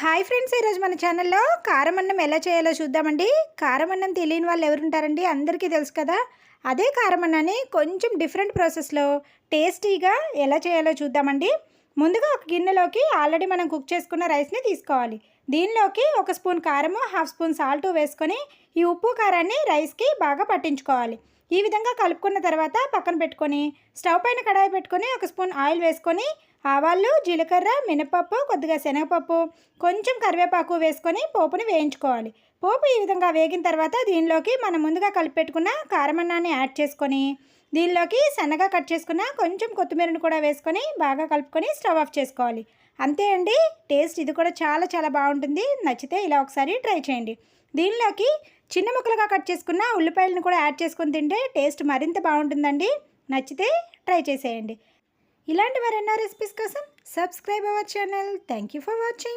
Hi friends, ఈరోజు మన ఛానల్లో కారం అన్నం ఎలా చేయాలో చూద్దామండి. కారం అన్నం తెలియని వాళ్ళు ఎవరుంటారండి, అందరికీ తెలుసు కదా. అదే కారం అన్నాన్ని కొంచెం డిఫరెంట్ ప్రాసెస్లో టేస్టీగా ఎలా చేయాలో చూద్దామండి. ముందుగా ఒక గిన్నెలోకి ఆల్రెడీ మనం కుక్ చేసుకున్న రైస్ని తీసుకోవాలి. దీనిలోకి ఒక స్పూన్ కారము, హాఫ్ స్పూన్ సాల్ట్ వేసుకొని ఈ ఉప్పు కారాన్ని రైస్కి బాగా పట్టించుకోవాలి. ఈ విధంగా కలుపుకున్న తర్వాత పక్కన పెట్టుకొని స్టవ్ పైన కడాయి పెట్టుకొని ఒక స్పూన్ ఆయిల్ వేసుకొని ఆవాలు, జీలకర్ర, మినపప్పు, కొద్దిగా శనగపప్పు, కొంచెం కరివేపాకు వేసుకొని పోపుని వేయించుకోవాలి. పోపు ఈ విధంగా వేగిన తర్వాత దీనిలోకి మనం ముందుగా కలిపి పెట్టుకున్న కారమన్నాన్ని యాడ్ చేసుకొని దీనిలోకి సన్నగా కట్ చేసుకున్న కొంచెం కొత్తిమీరను కూడా వేసుకొని బాగా కలుపుకొని స్టవ్ ఆఫ్ చేసుకోవాలి. అంతే అండి. టేస్ట్ ఇది కూడా చాలా చాలా బాగుంటుంది. నచ్చితే ఇలా ఒకసారి ట్రై చేయండి. దీనిలోకి చిన్న ముక్కలుగా కట్ చేసుకున్న ఉల్లిపాయలను కూడా యాడ్ చేసుకొని తింటే టేస్ట్ మరింత బాగుంటుందండి. నచ్చితే ట్రై చేసేయండి. ఇలాంటి మరెన్నో రెసిపీస్ కోసం subscribe our channel. Thank you for watching.